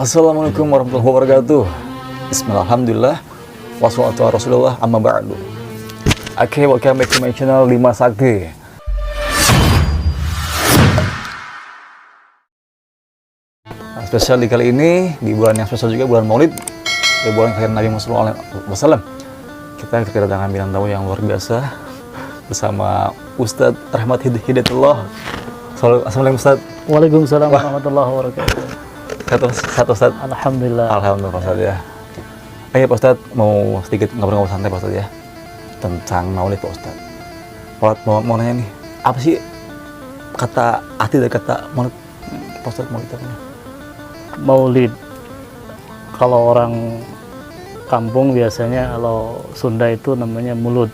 Assalamualaikum warahmatullahi wabarakatuh. Bismillah, alhamdulillah, wassalatu ala rasulillah, amma ba'du. Oke, welcome back to my channel Lima Sakti. Nah, spesial di kali ini, di bulan yang spesial juga, bulan Maulid, di bulan kelahiran Nabi Muhammad SAW. Kita kedatangan bintang tamu yang luar biasa bersama Ustadz Rahmat Hidayatullah. Assalamualaikum Ustadz. Waalaikumsalam warahmatullahi wabarakatuh. Satu Ustadz. Alhamdulillah. Alhamdulillah Pak Ustadz ya. Ayo Pak Ustadz, mau sedikit ngobrol-ngobrol santai Pak Ustadz ya, tentang Maulid Pak Ustadz. Mau nanya nih, apa sih kata arti dari kata Maulid Pak Ustadz? Maulid, kalau orang kampung biasanya, kalau Sunda itu namanya mulud.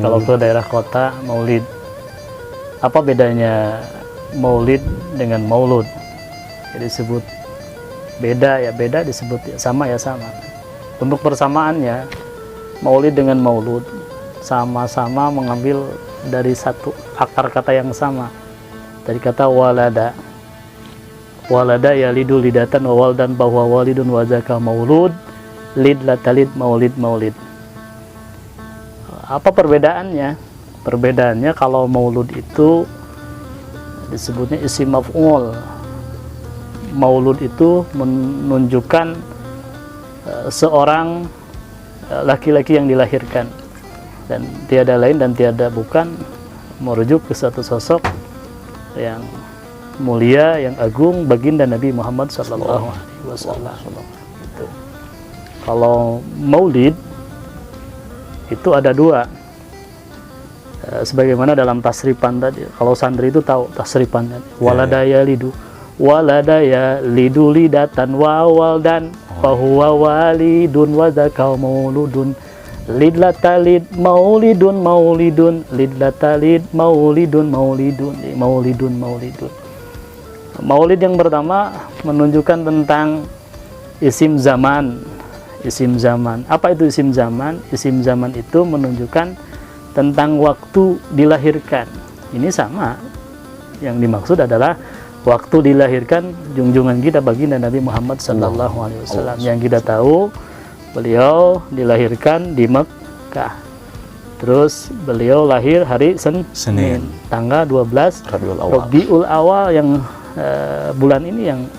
Kalau ke daerah kota, maulid. Apa bedanya maulid dengan maulud? Jadi disebut beda ya beda, disebut ya sama ya sama. Untuk persamaannya, maulid dengan maulud sama-sama mengambil dari satu akar kata yang sama, dari kata walada. Walada yalidu lidatan wa waldan bahwa walidun wa zaka maulud lid latalid maulid maulid. Apa perbedaannya? Perbedaannya kalau maulud itu disebutnya isim maf'ul. Maulud itu menunjukkan seorang laki-laki yang dilahirkan, dan tiada lain dan tiada bukan merujuk ke satu sosok yang mulia, yang agung, baginda Nabi Muhammad SAW. Gitu. Kalau maulid itu ada dua, sebagaimana dalam tasrifan tadi. Kalau santri itu tahu tasrifannya, waladaya lidu, waladaya lidu lidatan wawal dan fahuwa walidun wazakau mauludun lidlatalid maulidun maulidun lidlatalid maulidun maulidun maulidun maulidun. Maulid yang pertama menunjukkan tentang isim zaman. Isim zaman. Apa itu isim zaman? Isim zaman itu menunjukkan tentang waktu dilahirkan. Ini sama. Yang dimaksud adalah waktu dilahirkan junjungan kita baginda Nabi Muhammad SAW. Yang kita tahu beliau dilahirkan di Mekah. Terus beliau lahir hari Senin. Tanggal 12 Rabiul Awal, yang bulan ini yang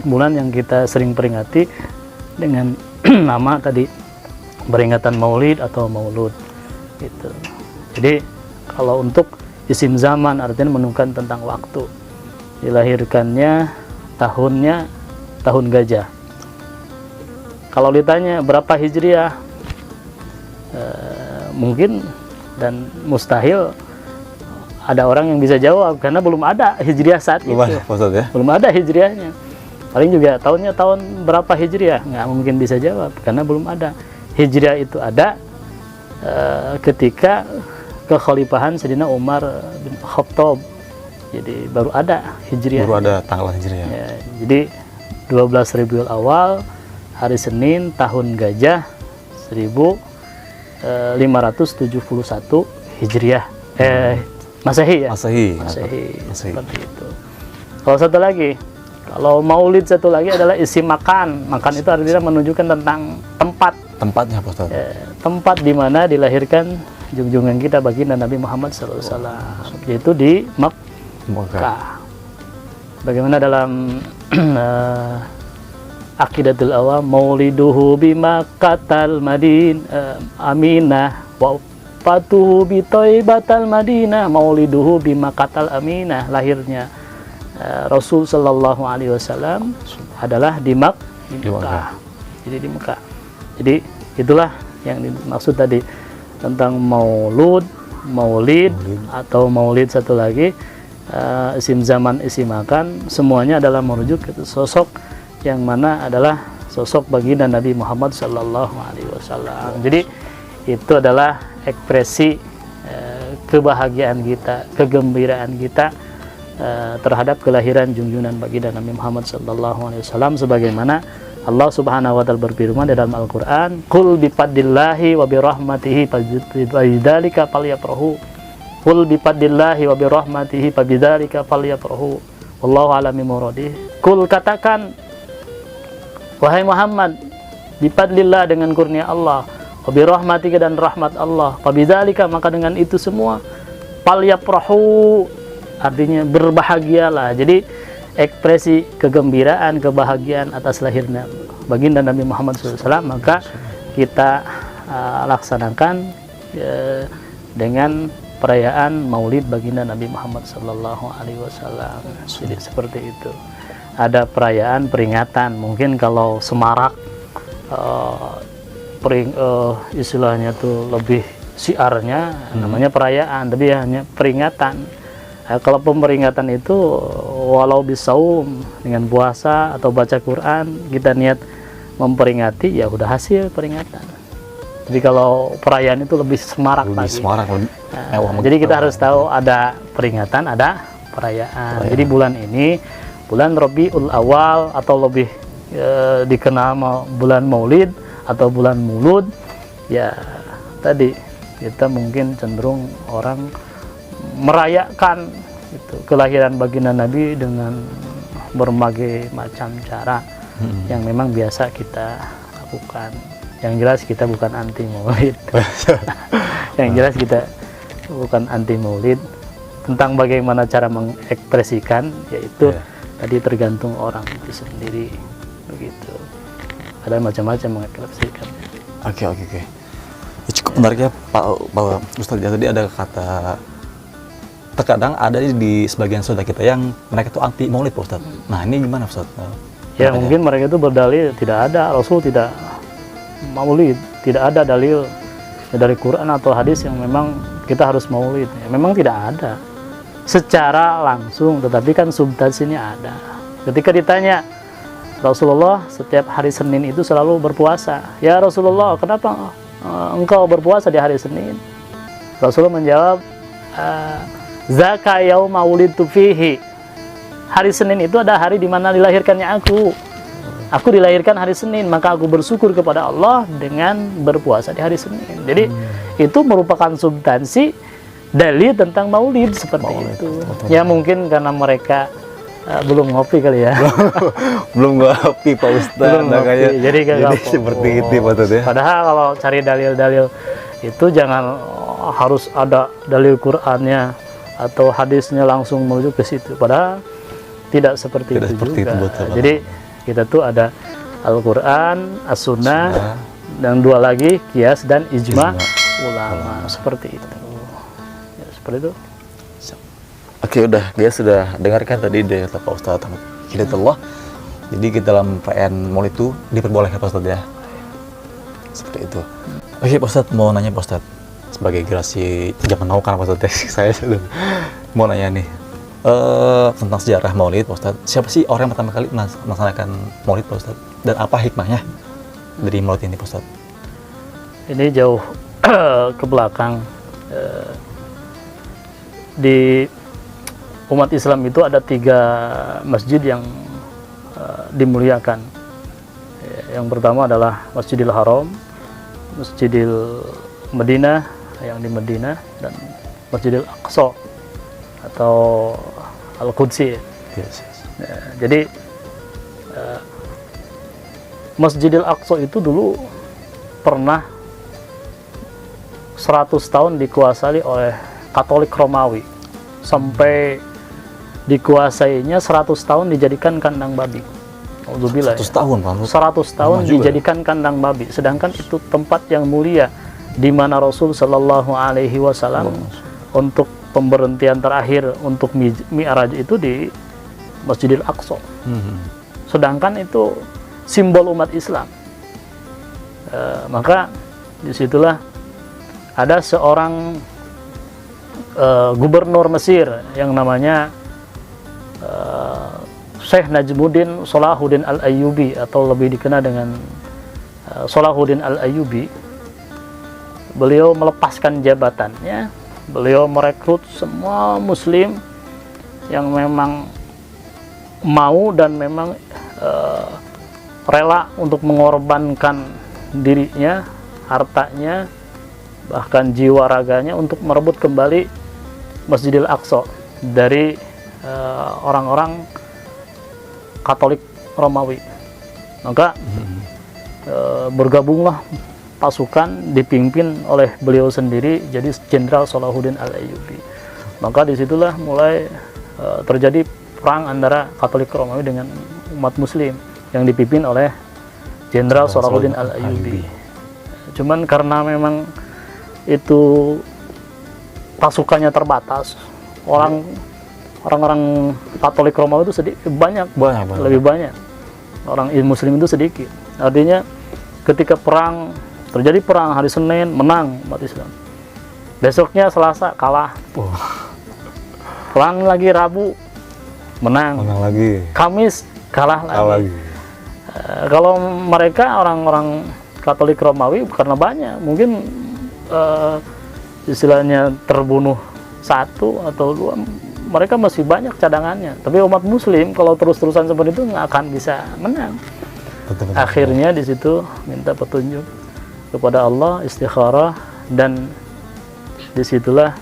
bulan yang kita sering peringati dengan nama tadi, peringatan Maulid atau Maulud gitu. Jadi kalau untuk isim zaman artinya menunjukkan tentang waktu dilahirkannya, tahunnya tahun gajah. Kalau ditanya berapa hijriah, mungkin dan mustahil ada orang yang bisa jawab karena belum ada hijriah saat itu. Belum ada hijriahnya. Paling juga tahunnya tahun berapa hijriah, nggak mungkin bisa jawab karena belum ada. Hijriah itu ada ketika kekhalifahan Sayyidina Umar bin Khattab. Jadi baru ada hijriah. Baru ada tanggal hijriah. Ya, jadi 12 Rabiul Awal, hari Senin, tahun gajah 1571 hijriah. Masehi ya. Masehi. Seperti itu. Kalau satu lagi, kalau maulid satu lagi adalah isi makan. Makan itu artinya menunjukkan tentang tempat. Tempatnya apa Ustaz? Tempat di mana dilahirkan junjungan kita baginda Nabi Muhammad SAW, yaitu di Mekah. Bagaimana dalam Aqidatul Awam, mauliduhu bimakkatal madin aminah wa fatuhu bi thaibatal madinah. Mauliduhu bimakkatal aminah, lahirnya Rasul sallallahu alaihi wasallam adalah di Mekah. Jadi di Mekah. Jadi itulah yang dimaksud tadi tentang maulud, maulid atau maulid satu lagi, isim zaman, isim makan, semuanya adalah merujuk ke sosok yang mana adalah sosok baginda Nabi Muhammad sallallahu alaihi wasallam. Jadi itu adalah ekspresi kebahagiaan kita, kegembiraan kita terhadap kelahiran junjungan baginda Nabi Muhammad sallallahu alaihi wasallam, sebagaimana Allah Subhanahu wa taala berfirman dalam Al-Qur'an, "Qul bi fadlillahi wa bi rahmatihi fabidzalika falyafrahu." Qul bi fadlillahi wa bi rahmatihi fabidzalika falyafrahu. Wallahu a'lam bimuradihi. Qul, katakan, Wahai Muhammad, bifadlillah dengan kurnia Allah, wa bi rahmatika dan rahmat Allah, fa bidzalika maka dengan itu semua, falyafrahu artinya berbahagialah. Jadi ekspresi kegembiraan, kebahagiaan atas lahirnya baginda Nabi Muhammad SAW, maka kita laksanakan dengan perayaan Maulid baginda Nabi Muhammad SAW. Jadi seperti itu. Ada perayaan peringatan, mungkin kalau semarak istilahnya tuh lebih siarnya namanya perayaan, tapi hanya peringatan. Kalau pemeringatan itu walau bisaum dengan puasa atau baca Quran, kita niat memperingati, ya udah hasil peringatan. Jadi kalau perayaan itu lebih semarak lagi. Jadi kita harus tahu ada peringatan, ada perayaan. Jadi bulan ini bulan Rabiul Awal atau lebih dikenal bulan Maulid atau bulan Mulud, ya tadi kita mungkin cenderung orang merayakan itu kelahiran baginda Nabi dengan berbagai macam cara yang memang biasa kita lakukan. Yang jelas kita bukan anti Maulid. Yang jelas kita bukan anti Maulid. Tentang bagaimana cara mengekspresikan, yaitu tadi tergantung orang itu sendiri, begitu. Ada macam-macam mengekspresikan. Oke. Ya, cukup menarik ya Pak Ustadz. Ya, tadi ada kata terkadang ada di sebagian saudara kita yang mereka itu anti Maulid, Pak Ustadz. Nah, ini gimana Ustadz? Ya mungkin mereka itu berdalil tidak ada, Rasul tidak Maulid, tidak ada dalil dari Quran atau hadis yang memang kita harus Maulid. Ya, memang tidak ada secara langsung, tetapi kan substansinya ada. Ketika ditanya, Rasulullah setiap hari Senin itu selalu berpuasa. Ya Rasulullah, kenapa engkau berpuasa di hari Senin? Rasulullah menjawab, Zaka yauma wulidtu fihi. Hari Senin itu ada hari di mana dilahirkannya aku. Aku dilahirkan hari Senin, maka aku bersyukur kepada Allah dengan berpuasa di hari Senin. Jadi itu merupakan substansi dalil tentang Maulid seperti itu. Ya mungkin karena mereka belum ngopi kali ya. belum ngopi Pak Ustadz. Jadi seperti itu Pak Ustadz ya. Padahal kalau cari dalil-dalil itu jangan harus ada dalil Qur'annya atau hadisnya langsung menuju ke situ. Padahal tidak seperti itu juga. Jadi kita tuh ada Al-Quran, As-Sunnah, dan dua lagi Qiyas dan Ijma ulama. Seperti itu. Ya, seperti itu. Oke, udah guys, sudah dengarkan tadi dari Pak Ustadz Hidayatullah. Jadi kita dalam perayaan Maulid itu diperbolehkan Pak Ustadz ya. Seperti itu. Oke Pak Ustadz, mau nanya Pak Ustadz, sebagai generasi zaman now kan Pak Ustadz, saya mau nanya nih tentang sejarah Maulid Pak Ustadz. Siapa sih orang yang pertama kali melaksanakan Maulid Pak Ustadz? Dan apa hikmahnya dari Maulid ini Pak Ustadz? Ini jauh ke belakang. Di umat Islam itu ada 3 masjid yang dimuliakan. Yang pertama adalah Masjidil Haram, Masjidil Madinah yang di Madinah, dan Masjidil Aqsa atau Al-Qudsi. Jadi Masjidil Aqsa itu dulu pernah 100 tahun dikuasai oleh Katolik Romawi, sampai dikuasainya 100 tahun dijadikan kandang babi. 100 tahun Pak. 100 tahun dijadikan kandang babi, sedangkan itu tempat yang mulia di mana Rasul Shallallahu Alaihi Wasallam untuk pemberhentian terakhir untuk Mi'raj itu di Masjidil Aqsa. Sedangkan itu simbol umat Islam. Maka disitulah ada seorang gubernur Mesir yang namanya Syekh Najmuddin Salahuddin Al-Ayyubi, atau lebih dikenal dengan Salahuddin Al-Ayyubi. Beliau melepaskan jabatannya, beliau merekrut semua muslim yang memang mau dan memang rela untuk mengorbankan dirinya, hartanya, bahkan jiwa raganya untuk merebut kembali Masjidil Aqsa dari orang-orang Katolik Romawi. Maka bergabunglah pasukan dipimpin oleh beliau sendiri, jadi Jenderal Salahuddin Al-Ayyubi. Maka disitulah mulai terjadi perang antara Katolik Romawi dengan umat Muslim yang dipimpin oleh Jenderal Salahuddin Al-Ayyubi. Cuman karena memang itu pasukannya terbatas, orang-orang Katolik Romawi itu sedikit, lebih banyak. Orang Muslim itu sedikit. Artinya ketika terjadi perang hari Senin, menang umat Islam. Besoknya Selasa kalah. Perang lagi Rabu, menang lagi. Kamis kalah lagi. Kalau mereka orang-orang Katolik Romawi karena banyak, mungkin istilahnya terbunuh 1 atau 2, mereka masih banyak cadangannya. Tapi umat Muslim kalau terus-terusan seperti itu nggak akan bisa menang. Betul. Akhirnya di situ minta petunjuk kepada Allah, istikharah, dan disitulah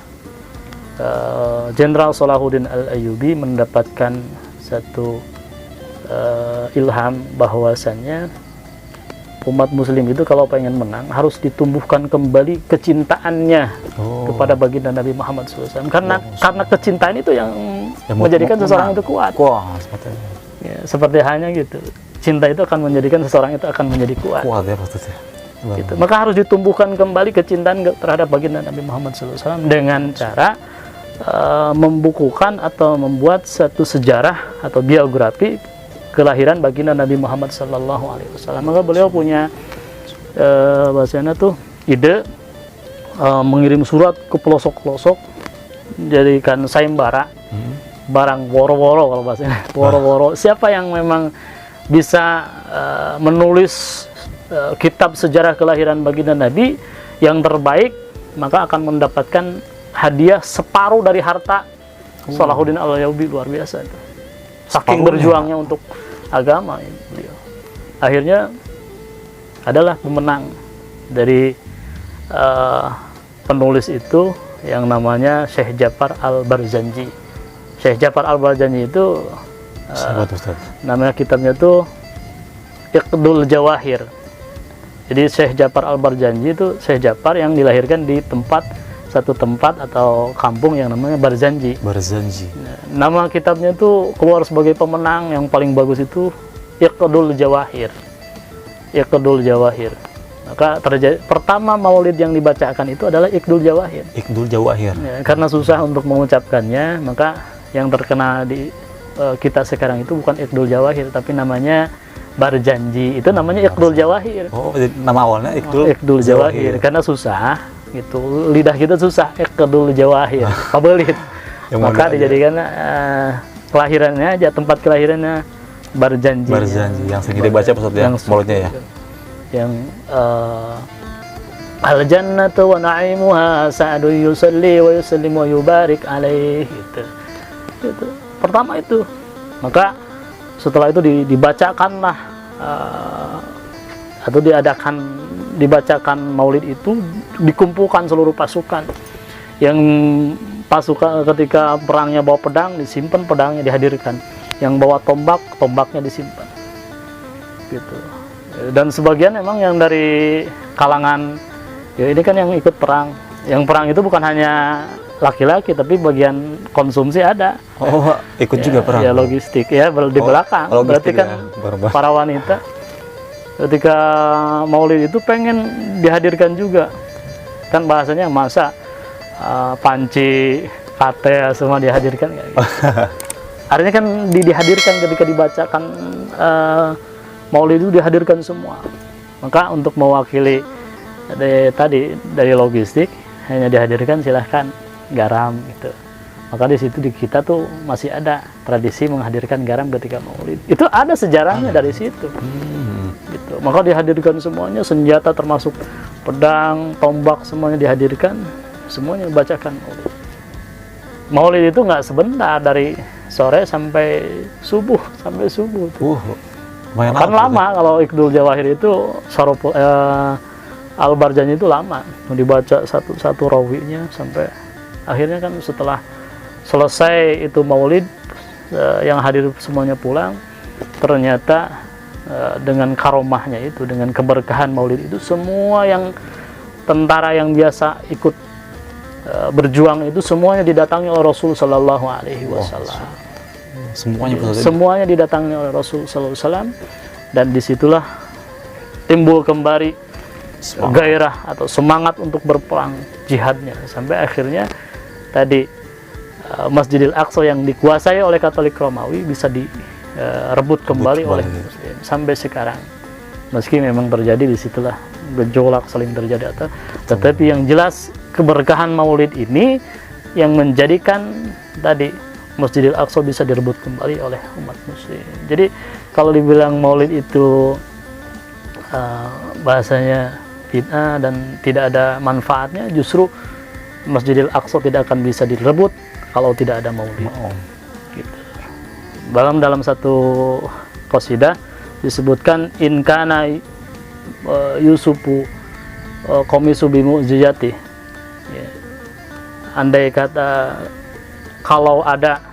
Jenderal Salahuddin Al-Ayyubi mendapatkan satu ilham bahwasannya umat Muslim itu kalau pengen menang harus ditumbuhkan kembali kecintaannya kepada baginda Nabi Muhammad SAW. Karena kecintaan itu yang menjadikan seseorang itu kuat. Seperti hanya gitu. Cinta itu akan menjadikan seseorang itu akan menjadi kuat. Kuat ya maksudnya. Gitu. Maka harus ditumbuhkan kembali kecintaan terhadap baginda Nabi Muhammad SAW dengan cara membukukan atau membuat satu sejarah atau biografi kelahiran baginda Nabi Muhammad SAW. Maka beliau punya bahasanya tuh ide mengirim surat ke pelosok-pelosok, jadikan sayembara, barang woro-woro kalau bahasanya, woro-woro. Siapa yang memang bisa menulis kitab sejarah kelahiran baginda Nabi yang terbaik, maka akan mendapatkan hadiah separuh dari harta Salahuddin Al-Ayyubi. Luar biasa itu. Saking berjuangnya untuk agama beliau. Akhirnya adalah pemenang dari penulis itu yang namanya Syekh Ja'far Al-Barzanji. Syekh Ja'far Al-Barzanji itu nama kitabnya itu Iqdul Jawahir. Jadi Syekh Ja'far Al-Barzanji itu Syekh Ja'far yang dilahirkan di satu tempat atau kampung yang namanya Barzanji. Nama kitabnya itu keluar sebagai pemenang yang paling bagus itu Iqdul Jawahir. Iqdul Jawahir. Maka pertama maulid yang dibacakan itu adalah Iqdul Jawahir. Iqdul Jawahir. Ya, karena susah untuk mengucapkannya, maka yang terkena di kita sekarang itu bukan Iqdul Jawahir, tapi namanya Barzanji. Itu namanya Iqdul Jawahir. Oh, nama awalnya Iqdul Jawahir. Karena susah. Gitu, lidah kita susah, Iqdul Jawahir, pabelit. Maka dijadikan kelahirannya aja, tempat kelahirannya Barzanji. Yang sering dibaca maksudnya maulidnya ya. Yang al-jannatu wa na'imuha sa'adu yusalli wa yusallim wa yubarik alaih gitu. Pertama itu. Maka setelah itu dibacakanlah atau dibacakan maulid itu, dikumpulkan seluruh pasukan. Yang pasukan ketika perangnya bawa pedang, disimpan pedangnya, dihadirkan. Yang bawa tombak, tombaknya disimpan. Gitu. Dan sebagian memang yang dari kalangan, ya ini kan yang ikut perang. Yang perang itu bukan hanya laki-laki, tapi bagian konsumsi ada. Oh, ikut juga perang. Ya logistik ya, di belakang. Berarti kan para wanita ketika maulid itu pengen dihadirkan juga. Kan bahasanya masa panci, kate semua dihadirkan gitu. Artinya kan dihadirkan ketika dibacakan maulid itu dihadirkan semua. Maka untuk mewakili dari logistik hanya dihadirkan silahkan garam gitu. Maka di situ di kita tuh masih ada tradisi menghadirkan garam ketika maulid. Itu ada sejarahnya dari situ. Gitu. Maka dihadirkan semuanya, senjata termasuk pedang, tombak, semuanya dihadirkan, semuanya dibacakan maulid. Maulid itu nggak sebentar, dari sore sampai subuh kan lama. Kalau Iqdul Jawahir itu Al-Barzanji itu lama, dibaca satu rawinya sampai akhirnya kan setelah selesai itu maulid, yang hadir semuanya pulang, ternyata dengan karomahnya itu, dengan keberkahan maulid itu, semua yang tentara yang biasa ikut berjuang itu semuanya didatangi oleh Rasul Sallallahu Alaihi Wasallam. Semuanya didatangi oleh Rasul Sallallahu Alaihi Wasallam, dan disitulah timbul kembali gairah atau semangat untuk berperang jihadnya, sampai akhirnya tadi Masjidil Aqsa yang dikuasai oleh Katolik Romawi bisa direbut kembali oleh Muslim sampai sekarang. Meski memang terjadi disitulah gejolak saling terjadi, tetapi yang jelas keberkahan Maulid ini yang menjadikan tadi Masjidil Aqsa bisa direbut kembali oleh umat Muslim. Jadi kalau dibilang Maulid itu bahasanya bid'ah dan tidak ada manfaatnya, justru Masjidil Aqsa tidak akan bisa direbut kalau tidak ada maulid. Gitu. Dalam satu qasidah disebutkan in kana Yusufu komisu bimu'jizati. Ya. Andai kata kalau ada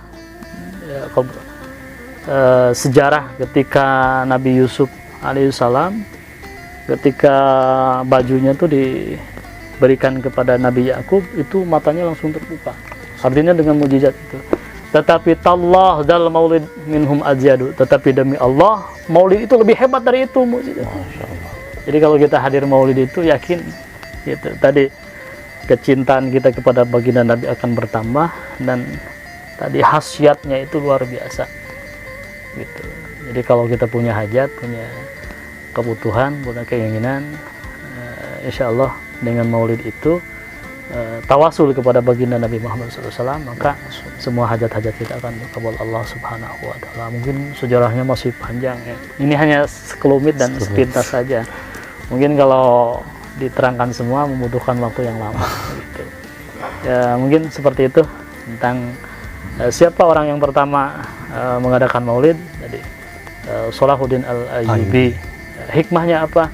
sejarah ketika Nabi Yusuf alaihissalam ketika bajunya itu diberikan kepada Nabi Yakub, itu matanya langsung terbuka. Artinya dengan mukjizat itu. Tetapi tallah dal maulid minhum azyadu. Tetapi demi Allah, maulid itu lebih hebat dari itu mukjizat. Jadi kalau kita hadir maulid itu yakin gitu. Tadi kecintaan kita kepada baginda Nabi akan bertambah, dan tadi khasiatnya itu luar biasa. Gitu. Jadi kalau kita punya hajat, punya kebutuhan, punya keinginan, insya Allah dengan maulid itu tawasul kepada baginda Nabi Muhammad SAW, maka semua hajat-hajat kita akan dikabul Allah Subhanahu wa Ta'ala. Mungkin sejarahnya masih panjang ya. Ini hanya sekelumit dan sepintas saja. Mungkin kalau diterangkan semua membutuhkan waktu yang lama. Gitu. Ya, mungkin seperti itu tentang siapa orang yang pertama mengadakan maulid tadi, Salahuddin Al-Ayyubi. Hikmahnya apa?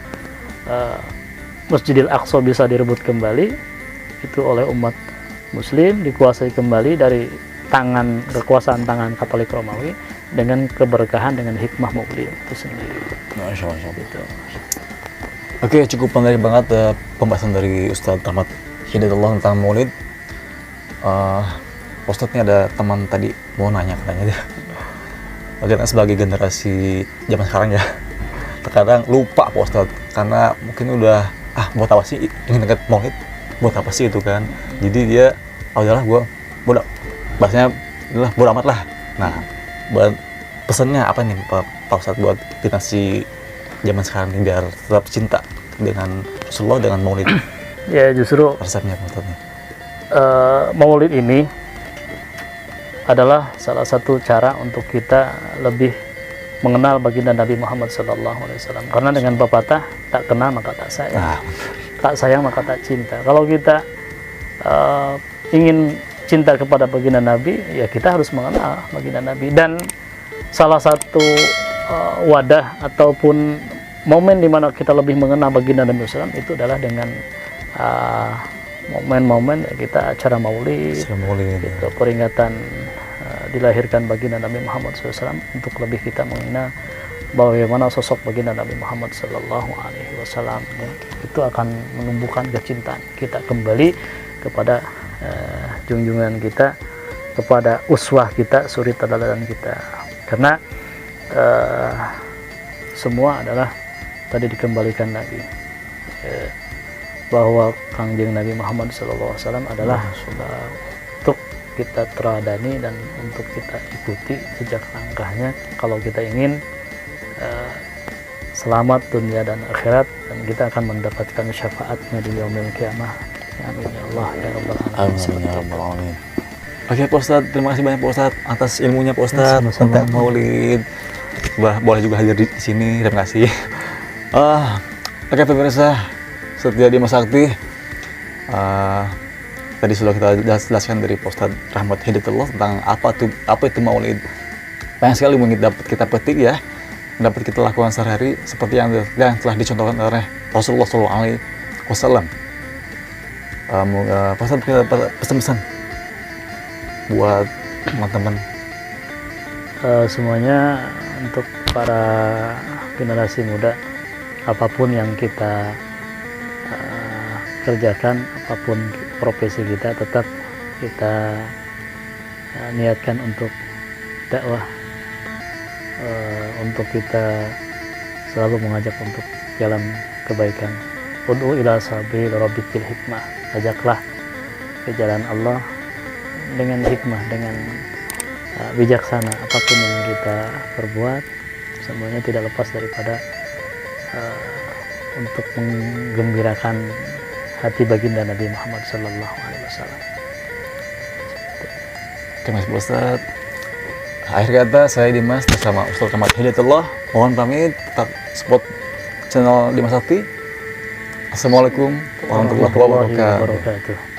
Masjidil Aqsa bisa direbut kembali itu oleh umat Muslim, dikuasai kembali dari kekuasaan tangan Katolik Romawi dengan keberkahan, dengan hikmah maulid itu sendiri. Masya Allah. Gitu. Oke, cukup menarik banget pembahasan dari Ustadz Rahmat Hidayatullah tentang maulid. Ustadz ini ada teman tadi mau nanya katanya dia. Bagaimana sebagai generasi zaman sekarang ya, terkadang lupa Pak Ustadz, karena mungkin udah buat apa sih ingin dekat maulid, buat apa sih itu kan, jadi dia udahlah gue bodoh, bahasanya adalah bodoh amat lah. Nah, buat pesannya apa nih Pak Ustadz buat generasi zaman sekarang ini biar tetap cinta dengan Rasulullah, dengan maulid? Ya justru resepnya Pak Ustadz. Maulid ini adalah salah satu cara untuk kita lebih mengenal baginda Nabi Muhammad SAW. Karena dengan pepatah, tak kenal maka tak sayang, tak sayang maka tak cinta. Kalau kita ingin cinta kepada baginda Nabi, ya kita harus mengenal baginda Nabi. Dan salah satu wadah ataupun momen di mana kita lebih mengenal baginda Nabi SAW itu adalah dengan momen-momen ya kita acara maulid, gitu, peringatan dilahirkan baginda Nabi Muhammad SAW, untuk lebih kita mengenal bagaimana sosok baginda Nabi Muhammad Sallallahu Alaihi Wasallam. Itu akan menumbuhkan kecintaan kita kembali kepada junjungan kita, kepada uswah kita, suri teladan kita. Karena semua adalah tadi dikembalikan lagi bahwa Kangjeng Nabi Muhammad SAW adalah untuk kita teradani dan untuk kita ikuti jejak langkahnya kalau kita ingin selamat dunia dan akhirat, dan kita akan mendapatkan syafaatnya di yaumil qiyamah. Amin ya Allah ya rabbal alamin. Amin ya rabbal alamin. Oke Pak Ustadz, terima kasih banyak Pak Ustadz atas ilmunya Pak Ustadz tentang maulid. Boleh juga hadir di sini, terima kasih. Oke pemirsa setia di Masakti, tadi sudah kita jelaskan dari Pak Ustadz Rahmat Hidayatullah tentang apa itu maulid. Banyak sekali mungkin dapat kita petik ya, dapat kita lakukan sehari-hari seperti yang telah dicontohkan oleh Rasulullah SAW. Pak Ustadz punya pesan-pesan buat teman-teman? Semuanya untuk para generasi muda, apapun yang kita kerjakan, apapun profesi kita, tetap kita niatkan untuk dakwah, untuk kita selalu mengajak untuk jalan kebaikan. Ud'u ila sabil rabbik bil hikmah, ajaklah ke jalan Allah dengan hikmah, dengan bijaksana. Apapun yang kita perbuat semuanya tidak lepas daripada untuk menggembirakan hati baginda Nabi Muhammad sallallahu alaihi wasallam. Terima kasih Ustaz. Akhir kata saya Dimas bersama Ustaz Camat Hidayatullah mohon pamit, tetap support channel Dimas Sakti. Assalamualaikum warahmatullahi wabarakatuh.